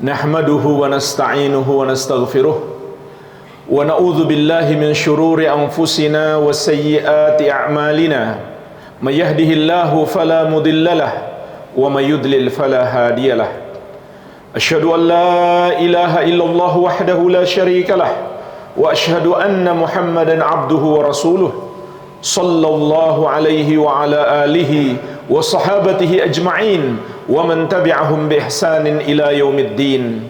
Nahmaduhu wa nasta'inuhu wa nastaghfiruh wa na'udzu billahi min shururi anfusina wa sayyiati a'malina. May yahdihillahu fala mudhillalah wa may yudlil fala hadiyalah. Asyhadu an la ilaha illallah wahdahu la syarikalah wa asyhadu anna Muhammadan abduhu wa rasuluh sallallahu alaihi wa ala alihi wa sahabatihi ajma'in wa man tabi'ahum bi ihsanin ila yaumiddin.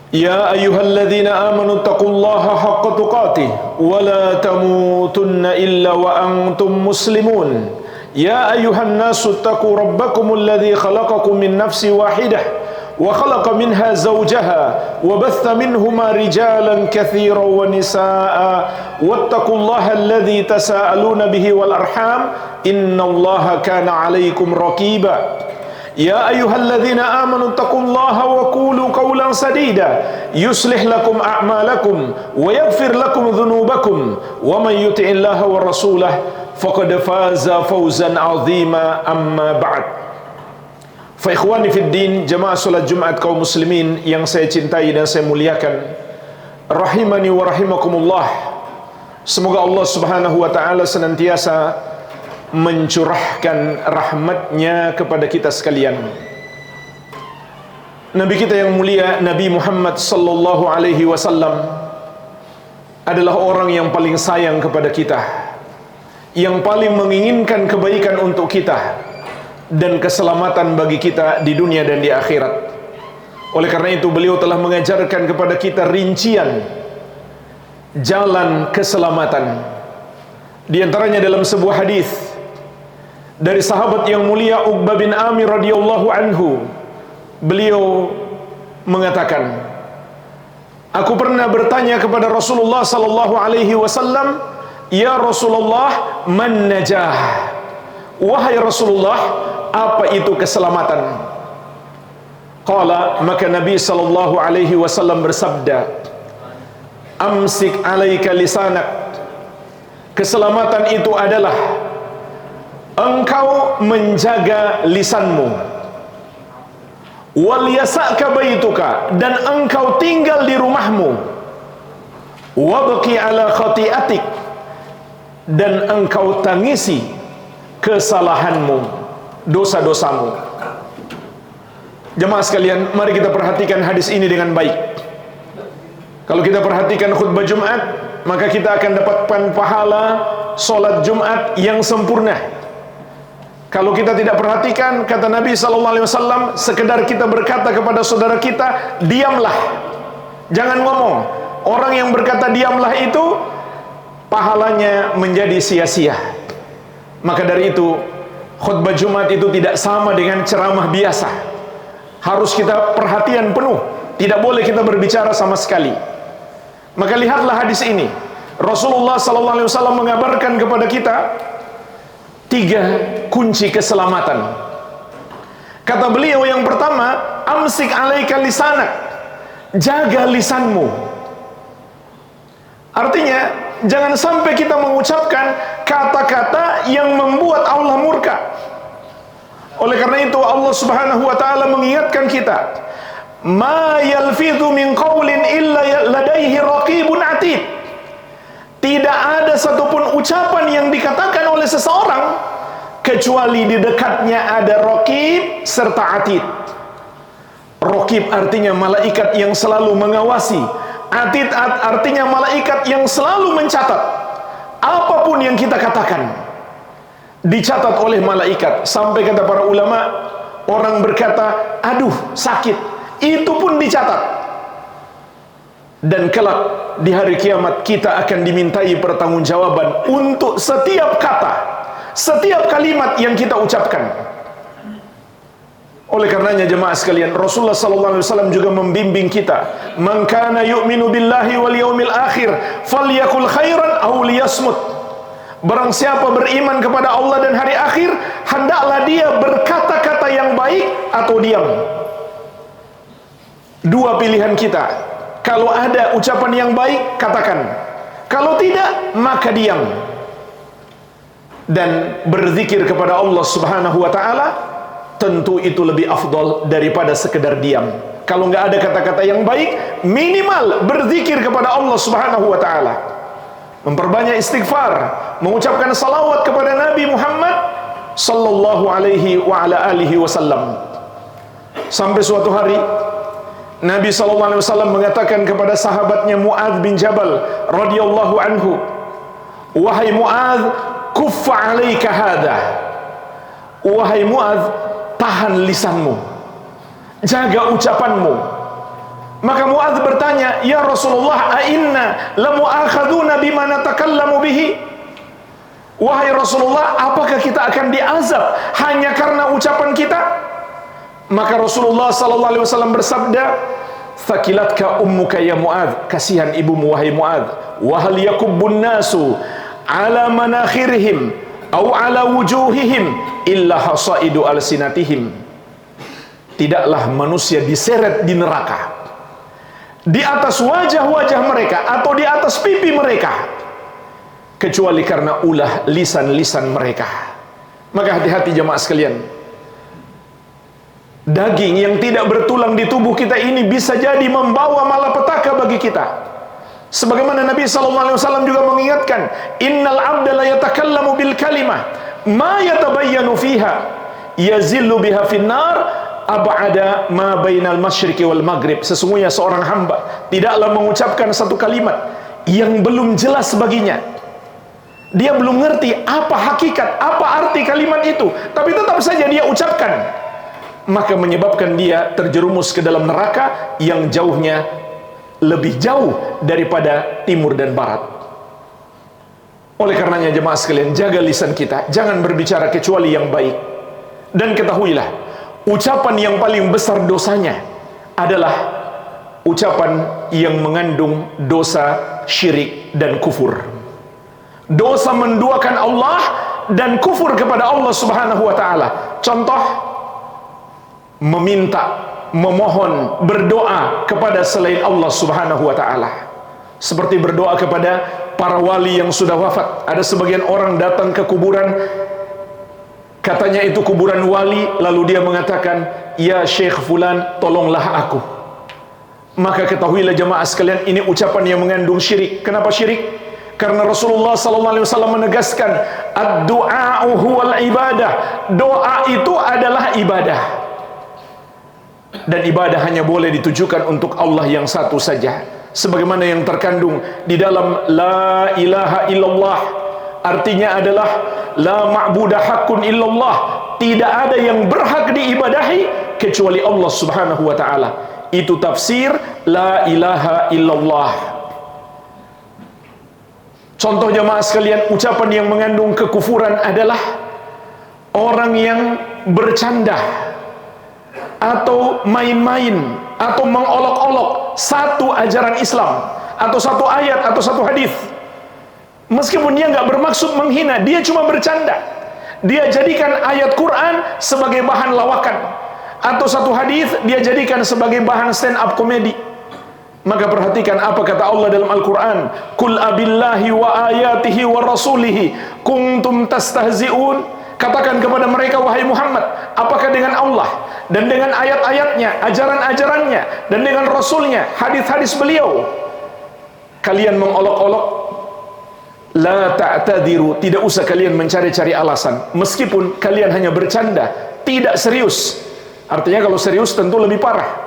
Ya ayyuhalladzina amanu taqullaha haqqa tuqatih wa la tamutunna illa wa antum muslimun. Ya ayyuhan nasu taqu rabbakumul ladzi khalaqakum min nafsin wahidah wa khalaqa minha zawjaha wa batha minhuma rijalan katsiran wa nisaa wattaqullaha alladzi tasaaluna bihi wal arham innallaha kana 'alaikum raqiba. Ya ayyuhalladzina amanu taqullaha wa qulu qawlan sadida yuslih lakum a'malakum wa yaghfir lakum dhunubakum wa man yuti'illaha wa rasulahu faqad faza fawzan 'azima. Amma ba'd. Fa ikhwani fid din, jamaah salat Jumat kaum muslimin yang saya cintai dan saya muliakan, rahimani wa rahimakumullah. Semoga Allah Subhanahu wa taala senantiasa mencurahkan rahmatnya kepada kita sekalian. Nabi kita yang mulia, Nabi Muhammad sallallahu alaihi wasallam, adalah orang yang paling sayang kepada kita, yang paling menginginkan kebaikan untuk kita dan keselamatan bagi kita di dunia dan di akhirat. Oleh karena itu beliau telah mengajarkan kepada kita rincian jalan keselamatan. Di antaranya dalam sebuah hadis dari sahabat yang mulia Uqbah bin Amir radhiyallahu anhu, beliau mengatakan, aku pernah bertanya kepada Rasulullah sallallahu alaihi wasallam, ya Rasulullah, man najah? Wahai Rasulullah, apa itu keselamatan? Qala, maka Nabi sallallahu alaihi wasallam bersabda, amsik alaika lisanak. Keselamatan itu adalah engkau menjaga lisanmu. Wal yasa'ka baituka, dan engkau tinggal di rumahmu. Wabqi ala khati'atik, dan engkau tangisi kesalahanmu, dosa-dosamu. Jemaah sekalian, mari kita perhatikan hadis ini dengan baik. Kalau kita perhatikan khutbah Jumat, maka kita akan dapatkan pahala solat Jumat yang sempurna. Kalau kita tidak perhatikan, kata Nabi SAW, sekedar kita berkata kepada saudara kita, diamlah, jangan ngomong. Orang yang berkata diamlah itu pahalanya menjadi sia-sia. Maka dari itu khutbah Jumat itu tidak sama dengan ceramah biasa. Harus kita perhatian penuh, tidak boleh kita berbicara sama sekali. Maka lihatlah hadis ini. Rasulullah SAW mengabarkan kepada kita 3 kunci keselamatan. Kata beliau yang pertama, amsik alaika lisanak, jaga lisanmu. Artinya, jangan sampai kita mengucapkan kata-kata yang membuat Allah murka. Oleh karena itu Allah Subhanahu wa taala mengingatkan kita, ma yalfidhu min qaulin illa ladaihi raqibun atid. Tidak ada satupun ucapan yang dikatakan oleh seseorang kecuali di dekatnya ada raqib serta atid. Raqib artinya malaikat yang selalu mengawasi, atid artinya malaikat yang selalu mencatat. Apapun yang kita katakan dicatat oleh malaikat. Sampai kata para ulama, orang berkata, aduh sakit, itu pun dicatat. Dan kelak di hari kiamat kita akan dimintai pertanggungjawaban untuk setiap kata, setiap kalimat yang kita ucapkan. Oleh karenanya jemaah sekalian, Rasulullah SAW juga membimbing kita, man kana yu'minu billahi wal yaumil akhir falyakul khairan aw liyasmut. Barang siapa beriman kepada Allah dan hari akhir, hendaklah dia berkata-kata yang baik atau diam. 2 pilihan kita. Kalau ada ucapan yang baik, katakan. Kalau tidak, maka diam. Dan berzikir kepada Allah Subhanahu wa taala tentu itu lebih afdal daripada sekedar diam. Kalau nggak ada kata-kata yang baik, minimal berzikir kepada Allah Subhanahu wa taala. Memperbanyak istighfar, mengucapkan salawat kepada Nabi Muhammad sallallahu alaihi wa ala alihi wasallam. Sampai suatu hari Nabi sallallahu alaihi wasallam mengatakan kepada sahabatnya Muadz bin Jabal radhiyallahu anhu, "Wahai Muadz, kuffa 'alaika hadza." Wahai Muadz, tahan lisanmu, jaga ucapanmu. Maka Muadz bertanya, "Ya Rasulullah, a'inna lamu'akhaduna bima natakallamu bihi?" Wahai Rasulullah, apakah kita akan diazab hanya karena ucapan kita? Maka Rasulullah sallallahu alaihi wasallam bersabda, "Thaqilatka ummuka ya Muadz." Kasihan ibumu wahai Muadz. "Wa hal yakubbun nasu ala manakhirihim aw ala wujuhihim illa hasaidu alsinatihim." Tidaklah manusia diseret di neraka di atas wajah-wajah mereka atau di atas pipi mereka kecuali karena ulah lisan-lisan mereka. Maka hati-hati jemaah sekalian. Daging yang tidak bertulang di tubuh kita ini bisa jadi membawa malapetaka bagi kita. Sebagaimana Nabi SAW juga mengingatkan, "Innal abda la yatakallamu bil kalimah ma yatabayyanu fiha yazillu biha finnar ab'ada ma bainal masyriqi wal maghrib." Sesungguhnya seorang hamba tidaklah mengucapkan satu kalimat yang belum jelas baginya. Dia belum ngerti apa hakikat, apa arti kalimat itu, tapi tetap saja dia ucapkan. Maka menyebabkan dia terjerumus ke dalam neraka yang jauhnya lebih jauh daripada timur dan barat. Oleh karenanya jemaah sekalian, jaga lisan kita, jangan berbicara kecuali yang baik. Dan ketahuilah, ucapan yang paling besar dosanya adalah ucapan yang mengandung dosa syirik dan kufur. Dosa menduakan Allah dan kufur kepada Allah Subhanahu wa taala. Contoh, meminta, memohon, berdoa kepada selain Allah Subhanahu wa taala. Seperti berdoa kepada para wali yang sudah wafat. Ada sebagian orang datang ke kuburan, katanya itu kuburan wali, lalu dia mengatakan, "Ya Syekh Fulan, tolonglah aku." Maka ketahuilah jemaah sekalian, ini ucapan yang mengandung syirik. Kenapa syirik? Karena Rasulullah SAW menegaskan, "Ad-du'a'u huwal ibadah." Doa itu adalah ibadah. Dan ibadah hanya boleh ditujukan untuk Allah yang satu saja, sebagaimana yang terkandung di dalam la ilaha illallah. Artinya adalah la ma'budah haqqun illallah. Tidak ada yang berhak diibadahi kecuali Allah Subhanahu wa taala. Itu tafsir la ilaha illallah. Contoh jemaah sekalian, ucapan yang mengandung kekufuran adalah orang yang bercanda atau main-main atau mengolok-olok satu ajaran Islam atau satu ayat atau satu hadis. Meskipun dia nggak bermaksud menghina, dia cuma bercanda. Dia jadikan ayat Quran sebagai bahan lawakan atau satu hadis dia jadikan sebagai bahan stand up komedi. Maka perhatikan apa kata Allah dalam Al-Quran, "Qul abillahi wa ayatihi wa rasulihi kuntum tastahzi'un." Katakan kepada mereka, wahai Muhammad, apakah dengan Allah dan dengan ayat-ayatnya, ajaran-ajarannya, dan dengan Rasulnya, hadis-hadis beliau, kalian mengolok-olok? La ta'tadiru, tidak usah kalian mencari-cari alasan. Meskipun kalian hanya bercanda, tidak serius. Artinya kalau serius tentu lebih parah.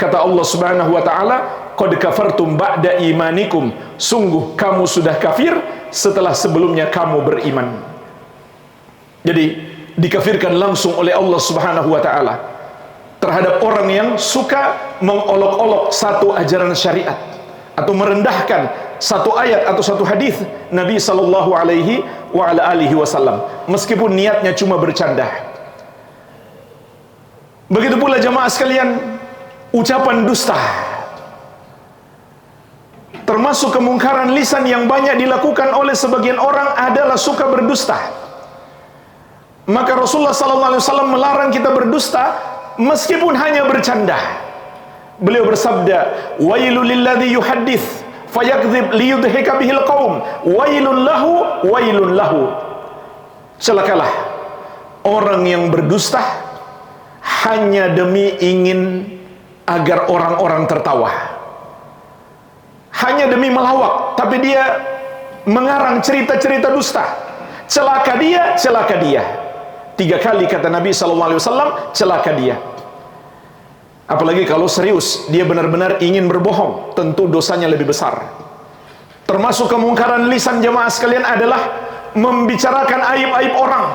Kata Allah Subhanahu wa taala, "Qad kafartum ba'da imanikum." Sungguh kamu sudah kafir setelah sebelumnya kamu beriman. Jadi dikafirkan langsung oleh Allah Subhanahu wa taala terhadap orang yang suka mengolok-olok satu ajaran syariat atau merendahkan satu ayat atau satu hadis Nabi sallallahu alaihi wa ala alihi wasallam meskipun niatnya cuma bercanda. Begitu pula jemaah sekalian, ucapan dusta termasuk kemungkaran lisan yang banyak dilakukan oleh sebagian orang adalah suka berdusta. Maka Rasulullah SAW melarang kita berdusta meskipun hanya bercanda. Beliau bersabda, "Wailul lilladzi yuhaddits fayakdzib liyudhika bihil qaum, wailun lahu, wailun lahu." Celakalah orang yang berdusta hanya demi ingin agar orang-orang tertawa. Hanya demi melawak, tapi dia mengarang cerita-cerita dusta. Celaka dia, celaka dia. 3 kali kata Nabi SAW, celaka dia. Apalagi kalau serius, dia benar-benar ingin berbohong, tentu dosanya lebih besar. Termasuk kemungkaran lisan jemaah sekalian adalah membicarakan aib-aib orang.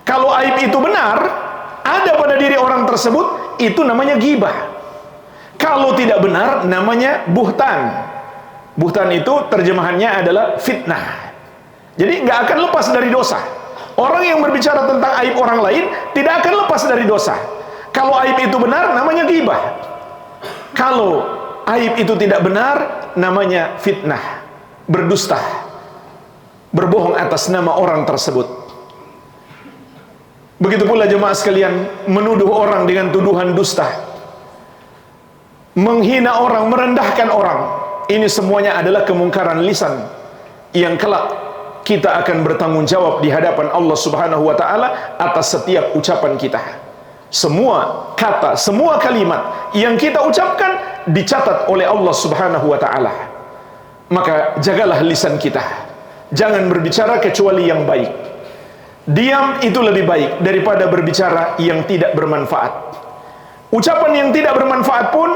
Kalau aib itu benar, ada pada diri orang tersebut, itu namanya ghibah. Kalau tidak benar, namanya buhtan. Buhtan itu terjemahannya adalah fitnah. Jadi nggak akan lepas dari dosa. Orang yang berbicara tentang aib orang lain tidak akan lepas dari dosa. Kalau aib itu benar, namanya ghibah. Kalau aib itu tidak benar, namanya fitnah, berdusta, berbohong atas nama orang tersebut. Begitu pula jemaah sekalian, menuduh orang dengan tuduhan dusta, menghina orang, merendahkan orang. Ini semuanya adalah kemungkaran lisan yang kelak kita akan bertanggung jawab di hadapan Allah Subhanahu wa taala atas setiap ucapan kita. Semua kata, semua kalimat yang kita ucapkan dicatat oleh Allah Subhanahu wa taala. Maka jagalah lisan kita. Jangan berbicara kecuali yang baik. Diam itu lebih baik daripada berbicara yang tidak bermanfaat. Ucapan yang tidak bermanfaat pun,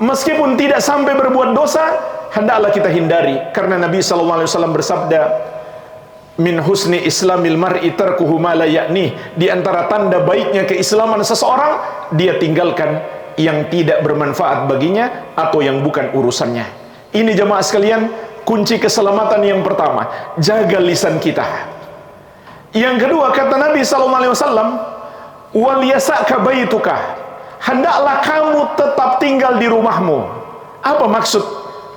meskipun tidak sampai berbuat dosa, hendaklah kita hindari. Karena Nabi SAW bersabda, min husni islamil mar'i tarkuhu ma la ya'ni. Di antara tanda baiknya keislaman seseorang, dia tinggalkan yang tidak bermanfaat baginya atau yang bukan urusannya. Ini jemaah sekalian, kunci keselamatan yang pertama, jaga lisan kita. Yang kedua, kata Nabi SAW, wal yasa'ka baituka, hendaklah kamu tetap tinggal di rumahmu. Apa maksud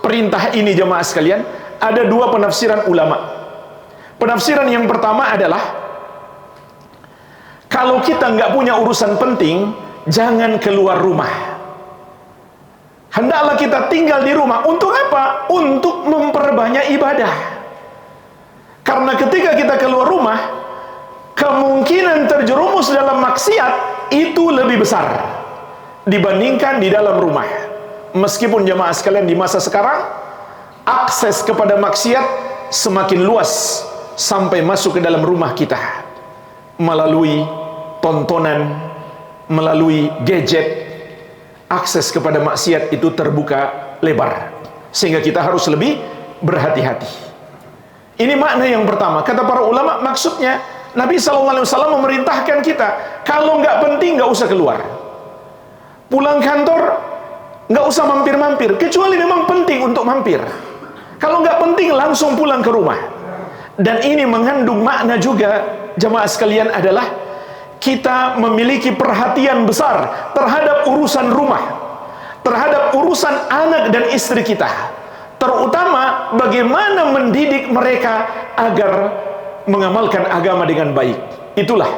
perintah ini jemaah sekalian? Ada 2 penafsiran ulama. Penafsiran yang pertama adalah, kalau kita nggak punya urusan penting, jangan keluar rumah. Hendaklah kita tinggal di rumah. Untuk apa? Untuk memperbanyak ibadah. Karena ketika kita keluar rumah, kemungkinan terjerumus dalam maksiat itu lebih besar dibandingkan di dalam rumah. Meskipun jemaah sekalian di masa sekarang, akses kepada maksiat semakin luas sampai masuk ke dalam rumah kita melalui tontonan, melalui gadget. Akses kepada maksiat itu terbuka lebar, sehingga kita harus lebih berhati-hati. Ini makna yang pertama. Kata para ulama, maksudnya Nabi SAW memerintahkan kita, kalau nggak penting nggak usah keluar. Pulang kantor nggak usah mampir-mampir, kecuali memang penting untuk mampir. Kalau nggak penting langsung pulang ke rumah. Dan ini mengandung makna juga jemaah sekalian adalah kita memiliki perhatian besar terhadap urusan rumah, terhadap urusan anak dan istri kita, terutama bagaimana mendidik mereka agar mengamalkan agama dengan baik. Itulah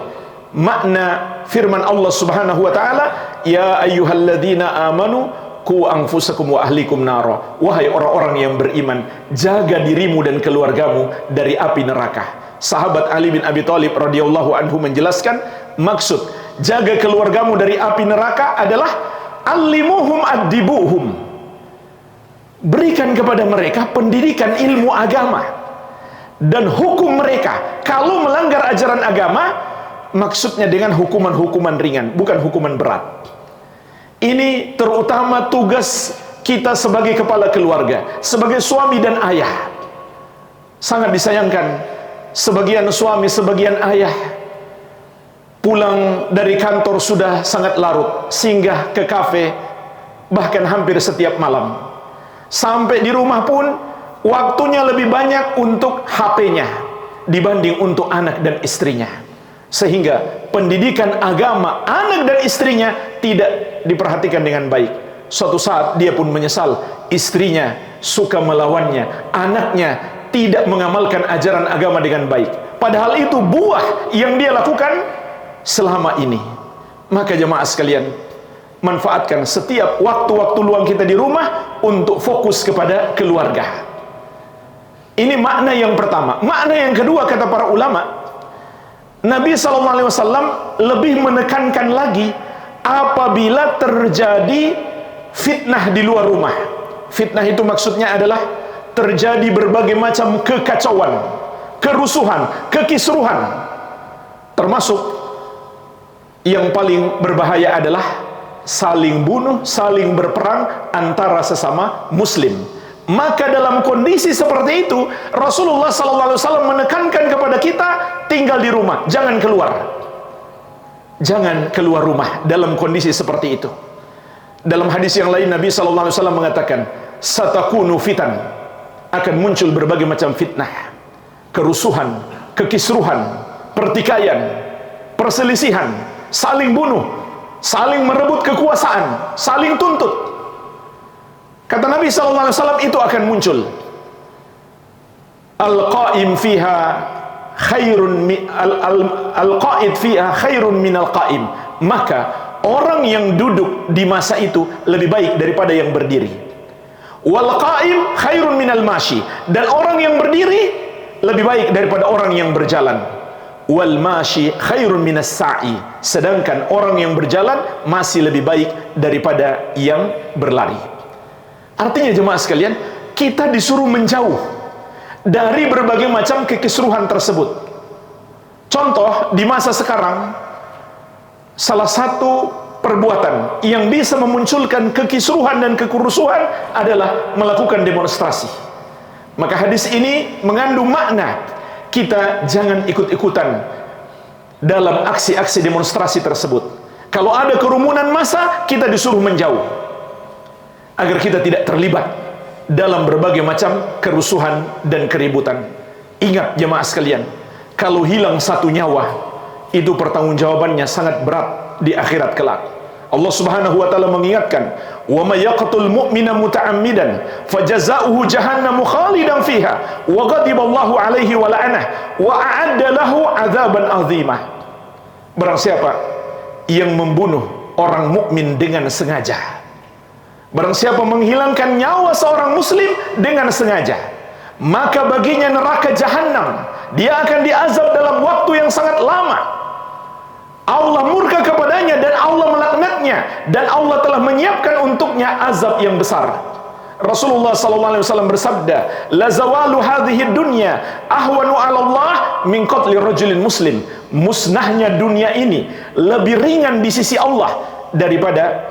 makna firman Allah Subhanahu wa taala, ya ayyuhalladzina amanu qu anfusakum wa ahlikum nara. Wahai orang-orang yang beriman, jaga dirimu dan keluargamu dari api neraka. Sahabat Ali bin Abi Thalib radhiyallahu anhu menjelaskan, maksud jaga keluargamu dari api neraka adalah allimuhum addibuhum. Berikan kepada mereka pendidikan ilmu agama dan hukum mereka. Kalau melanggar ajaran agama, maksudnya dengan hukuman-hukuman ringan, bukan hukuman berat. Ini terutama tugas kita sebagai kepala keluarga, sebagai suami dan ayah. Sangat disayangkan, sebagian suami, sebagian ayah pulang dari kantor sudah sangat larut, singgah ke kafe bahkan hampir setiap malam. Sampai di rumah pun waktunya lebih banyak untuk HP-nya dibanding untuk anak dan istrinya. Sehingga pendidikan agama anak dan istrinya tidak diperhatikan dengan baik. Suatu saat dia pun menyesal, istrinya suka melawannya, anaknya tidak mengamalkan ajaran agama dengan baik. Padahal itu buah yang dia lakukan selama ini. Maka jemaah sekalian, manfaatkan setiap waktu-waktu luang kita di rumah untuk fokus kepada keluarga. Ini makna yang pertama. Makna yang kedua, kata para ulama, Nabi SAW lebih menekankan lagi apabila terjadi fitnah di luar rumah. Fitnah itu maksudnya adalah terjadi berbagai macam kekacauan, kerusuhan, kekisruhan. Termasuk yang paling berbahaya adalah saling bunuh, saling berperang antara sesama muslim. Maka dalam kondisi seperti itu, Rasulullah SAW menekankan kepada kita, tinggal di rumah, jangan keluar. Jangan keluar rumah dalam kondisi seperti itu. Dalam hadis yang lain, Nabi SAW mengatakan, satakunu fitan, akan muncul berbagai macam fitnah, kerusuhan, kekisruhan, pertikaian, perselisihan, saling bunuh, saling merebut kekuasaan, saling tuntut. Kata Nabi SAW, itu akan muncul. Al-qa'im fiha khairun al-qa'id fiha khairun minal qa'im. Maka orang yang duduk di masa itu lebih baik daripada yang berdiri. Wal qa'im khairun minal mashi. Dan orang yang berdiri lebih baik daripada orang yang berjalan. Wal mashi khairun minas sa'i. Sedangkan orang yang berjalan masih lebih baik daripada yang berlari. Artinya jemaah sekalian, kita disuruh menjauh dari berbagai macam kekisruhan tersebut. Contoh, di masa sekarang, salah satu perbuatan yang bisa memunculkan kekisruhan dan kekurusuhan adalah melakukan demonstrasi. Maka hadis ini mengandung makna, kita jangan ikut-ikutan dalam aksi-aksi demonstrasi tersebut. Kalau ada kerumunan massa, kita disuruh menjauh, agar kita tidak terlibat dalam berbagai macam kerusuhan dan keributan. Ingat jemaah sekalian, kalau hilang satu nyawa, itu pertanggungjawabannya sangat berat di akhirat kelak. Allah Subhanahu wa taala mengingatkan, "Wa may yaqtul mu'mina muta'ammidan fajazaohu jahannamu khalidan fiha wa ghadiballahu 'alaihi wa la'anahu wa a'adda lahu 'adzaban 'azimah." Barang siapa yang membunuh orang mukmin dengan sengaja, barang siapa menghilangkan nyawa seorang muslim dengan sengaja, maka baginya neraka jahanam. Dia akan diazab dalam waktu yang sangat lama. Allah murka kepadanya dan Allah melaknatnya, dan Allah telah menyiapkan untuknya azab yang besar. Rasulullah SAW bersabda, la zawalu hadhihi dunya ahwanu 'ala Allah min qatli rajulin muslim. Musnahnya dunia ini lebih ringan di sisi Allah daripada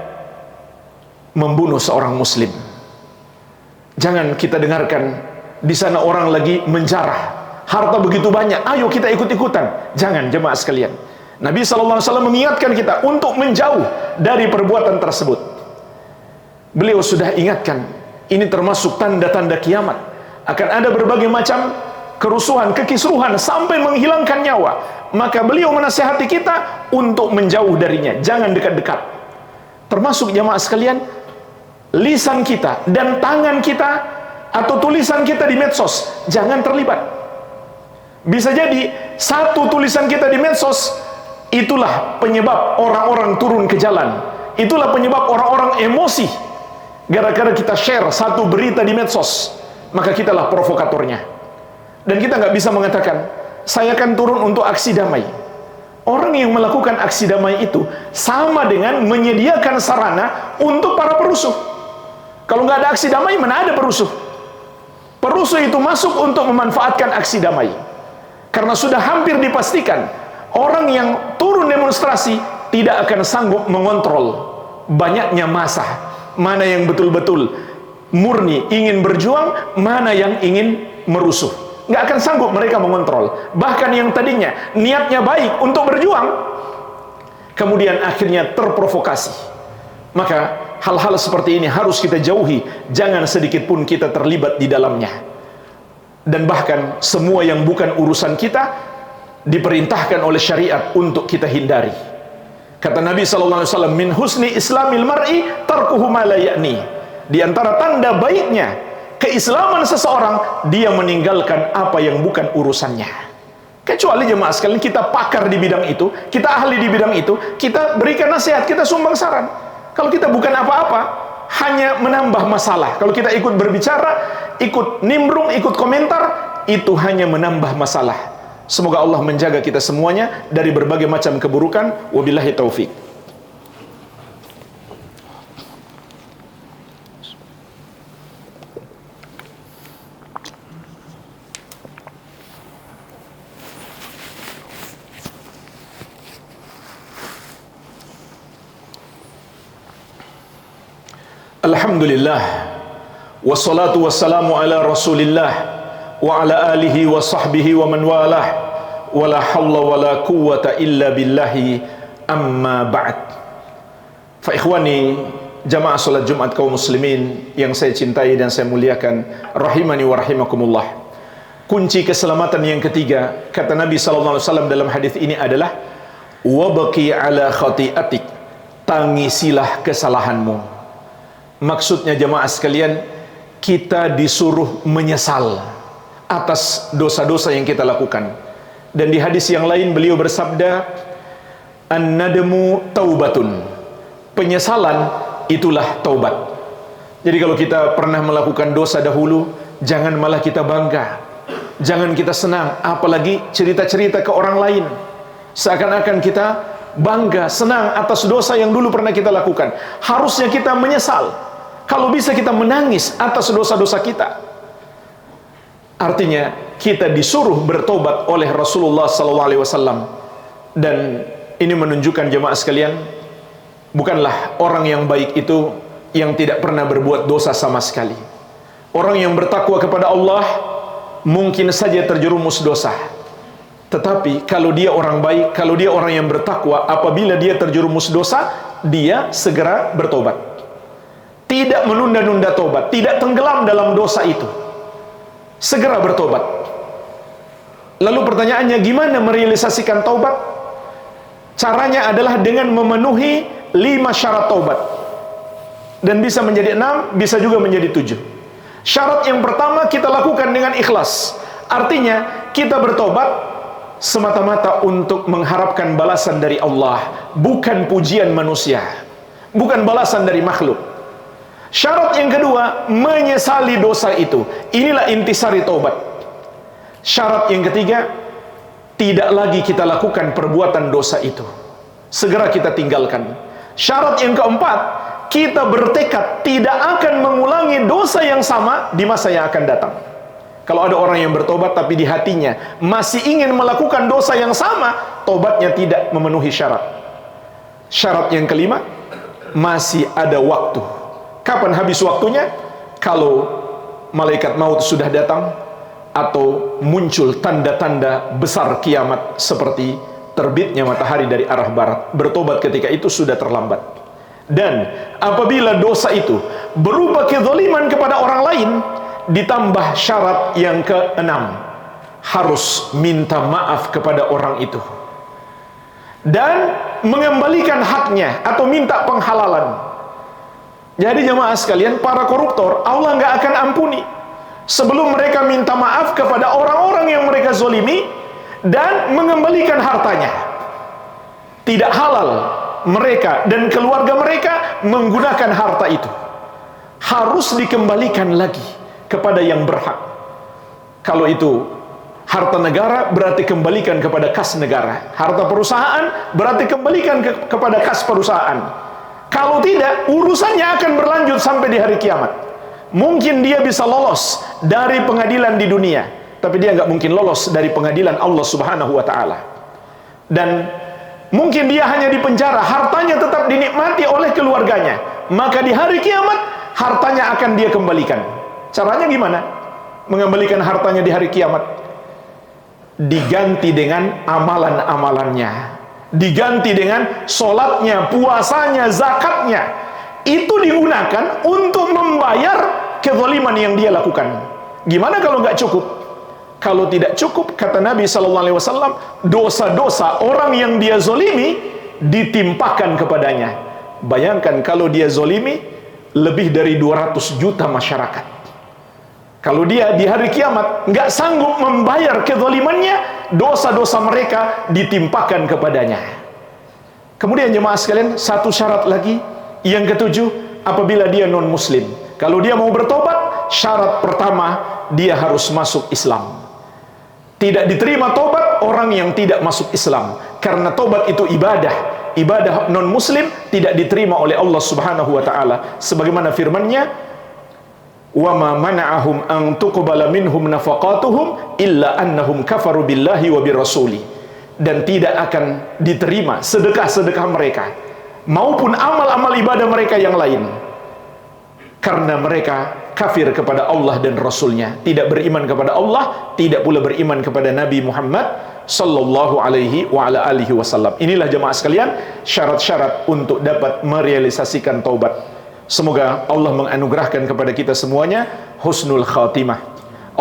membunuh seorang muslim. Jangan kita dengarkan di sana orang lagi menjarah, harta begitu banyak, ayo kita ikut-ikutan. Jangan jemaah sekalian. Nabi SAW mengingatkan kita untuk menjauh dari perbuatan tersebut. Beliau sudah ingatkan, ini termasuk tanda-tanda kiamat. Akan ada berbagai macam kerusuhan, kekisruhan sampai menghilangkan nyawa. Maka beliau menasihati kita untuk menjauh darinya, jangan dekat-dekat. Termasuk jemaah sekalian, lisan kita dan tangan kita atau tulisan kita di medsos jangan terlibat. Bisa jadi satu tulisan kita di medsos itulah penyebab orang-orang turun ke jalan, itulah penyebab orang-orang emosi gara-gara kita share satu berita di medsos. Maka kitalah provokatornya, dan kita nggak bisa mengatakan saya akan turun untuk aksi damai. Orang yang melakukan aksi damai itu sama dengan menyediakan sarana untuk para perusuh. Kalau nggak ada aksi damai, mana ada perusuh? Perusuh itu masuk untuk memanfaatkan aksi damai. Karena sudah hampir dipastikan, orang yang turun demonstrasi tidak akan sanggup mengontrol banyaknya massa. Mana yang betul-betul murni ingin berjuang, mana yang ingin merusuh. Nggak akan sanggup mereka mengontrol. Bahkan yang tadinya niatnya baik untuk berjuang, kemudian akhirnya terprovokasi. Maka hal-hal seperti ini harus kita jauhi, jangan sedikit pun kita terlibat di dalamnya. Dan bahkan semua yang bukan urusan kita diperintahkan oleh syariat untuk kita hindari. Kata Nabi SAW, min husni islamil mar'i tarkuhu ma la ya'ni. Di antara tanda baiknya keislaman seseorang, dia meninggalkan apa yang bukan urusannya. Kecuali jemaah sekalian kita pakar di bidang itu, kita ahli di bidang itu, kita berikan nasihat, kita sumbang saran. Kalau kita bukan apa-apa, hanya menambah masalah. Kalau kita ikut berbicara, ikut nimbrung, ikut komentar, itu hanya menambah masalah. Semoga Allah menjaga kita semuanya dari berbagai macam keburukan. Wabillahi taufik. Alhamdulillah, wassalatu wassalamu ala rasulillah wa ala alihi wa sahbihi wa man walah, wala hawla wala quwwata illa billahi, amma ba'd. Fa ikhwani jamaah salat Jumat kaum muslimin yang saya cintai dan saya muliakan, rahimani wa rahimakumullah. Kunci keselamatan yang ketiga, kata Nabi SAW dalam hadis ini adalah wabaki ala khati'atik, tangisilah kesalahanmu. Maksudnya jemaah sekalian, kita disuruh menyesal atas dosa-dosa yang kita lakukan. Dan di hadis yang lain beliau bersabda, an-nadmu taubatun, penyesalan itulah taubat. Jadi kalau kita pernah melakukan dosa dahulu, jangan malah kita bangga, jangan kita senang, apalagi cerita-cerita ke orang lain, seakan-akan kita bangga, senang atas dosa yang dulu pernah kita lakukan. Harusnya kita menyesal. Kalau bisa kita menangis atas dosa-dosa kita. Artinya kita disuruh bertobat oleh Rasulullah SAW. Dan ini menunjukkan jemaah sekalian, bukanlah orang yang baik itu yang tidak pernah berbuat dosa sama sekali. Orang yang bertakwa kepada Allah mungkin saja terjerumus dosa, tetapi kalau dia orang baik, kalau dia orang yang bertakwa, apabila dia terjerumus dosa, dia segera bertobat. Tidak menunda-nunda tobat, tidak tenggelam dalam dosa itu, segera bertobat. Lalu pertanyaannya, gimana merealisasikan taubat? Caranya adalah dengan memenuhi 5 syarat taubat. Dan bisa menjadi 6, bisa juga menjadi 7. Syarat yang pertama kita lakukan dengan ikhlas. Artinya kita bertobat semata-mata untuk mengharapkan balasan dari Allah, bukan pujian manusia, bukan balasan dari makhluk. Syarat yang kedua, menyesali dosa itu. Inilah intisari taubat. Syarat yang ketiga, tidak lagi kita lakukan perbuatan dosa itu, segera kita tinggalkan. Syarat yang keempat, kita bertekad tidak akan mengulangi dosa yang sama di masa yang akan datang. Kalau ada orang yang bertobat tapi di hatinya masih ingin melakukan dosa yang sama, tobatnya tidak memenuhi syarat. Syarat yang kelima, masih ada waktu. Kapan habis waktunya? Kalau malaikat maut sudah datang atau muncul tanda-tanda besar kiamat seperti terbitnya matahari dari arah barat. Bertobat ketika itu sudah terlambat. Dan apabila dosa itu berupa kezaliman kepada orang lain, ditambah syarat yang keenam, harus minta maaf kepada orang itu dan mengembalikan haknya atau minta penghalalan. Jadi jemaah sekalian, para koruptor Allah nggak akan ampuni sebelum mereka minta maaf kepada orang-orang yang mereka zolimi dan mengembalikan hartanya. Tidak halal mereka dan keluarga mereka menggunakan harta itu. Harus dikembalikan lagi kepada yang berhak. Kalau itu harta negara, berarti kembalikan kepada kas negara. Harta perusahaan, berarti kembalikan kepada kas perusahaan. Kalau tidak, urusannya akan berlanjut sampai di hari kiamat. Mungkin dia bisa lolos dari pengadilan di dunia, tapi dia nggak mungkin lolos dari pengadilan Allah Subhanahu wa Ta'ala. Dan mungkin dia hanya dipenjara, hartanya tetap dinikmati oleh keluarganya. Maka di hari kiamat, hartanya akan dia kembalikan. Caranya gimana? Mengembalikan hartanya di hari kiamat? Diganti dengan amalan-amalannya, diganti dengan sholatnya, puasanya, zakatnya. Itu digunakan untuk membayar kezaliman yang dia lakukan. Gimana kalau nggak cukup? Kalau tidak cukup, kata Nabi SAW, dosa-dosa orang yang dia zolimi ditimpakan kepadanya. Bayangkan kalau dia zolimi lebih dari 200 juta masyarakat. Kalau dia di hari kiamat nggak sanggup membayar kezalimannya, dosa-dosa mereka ditimpakan kepadanya. Kemudian jemaah sekalian, satu syarat lagi, yang ketujuh, apabila dia non muslim. Kalau dia mau bertobat, syarat pertama, dia harus masuk Islam. Tidak diterima tobat orang yang tidak masuk Islam, karena tobat itu ibadah. Ibadah non muslim tidak diterima oleh Allah Subhanahu wa Ta'ala, sebagaimana firman-Nya, wa ma mana'ahum an tuqbala minhum nafaqatuhum illa annahum kafaru billahi wa birrasuli. Dan tidak akan diterima sedekah-sedekah mereka maupun amal-amal ibadah mereka yang lain, karena mereka kafir kepada Allah dan Rasulnya, tidak beriman kepada Allah, tidak pula beriman kepada Nabi Muhammad sallallahu alaihi wa ala alihi wasallam. Inilah jemaah sekalian syarat-syarat untuk dapat merealisasikan taubat. Semoga Allah menganugerahkan kepada kita semuanya husnul khatimah.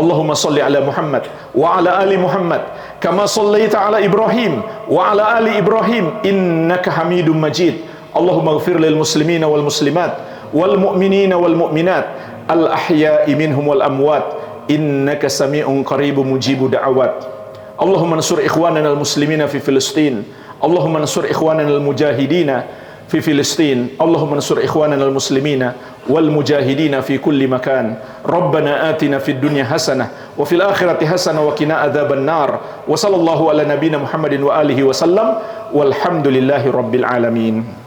Allahumma salli ala Muhammad wa ala ali Muhammad kama sallaita ala Ibrahim wa ala ali Ibrahim innaka Hamidum Majid. Allahumma ighfir lil muslimina wal muslimat wal mu'minina wal mu'minat al ahya'i minhum wal amwat innaka sami'un qaribun mujibu da'awat. Allahumma ansur ikhwanana al muslimina fi Filistin. Allahumma ansur ikhwanana al mujahidina fi Filistin. Allahumma ansur ikhwanana al muslimina wal mujahidina fi kulli makan. Rabbana atina fid dunya hasanah wa fil akhirati hasanah wa qina adzaban nar. Wa sallallahu ala nabiyyina Muhammadin wa alihi wa sallam. Walhamdulillahi rabbil alamin.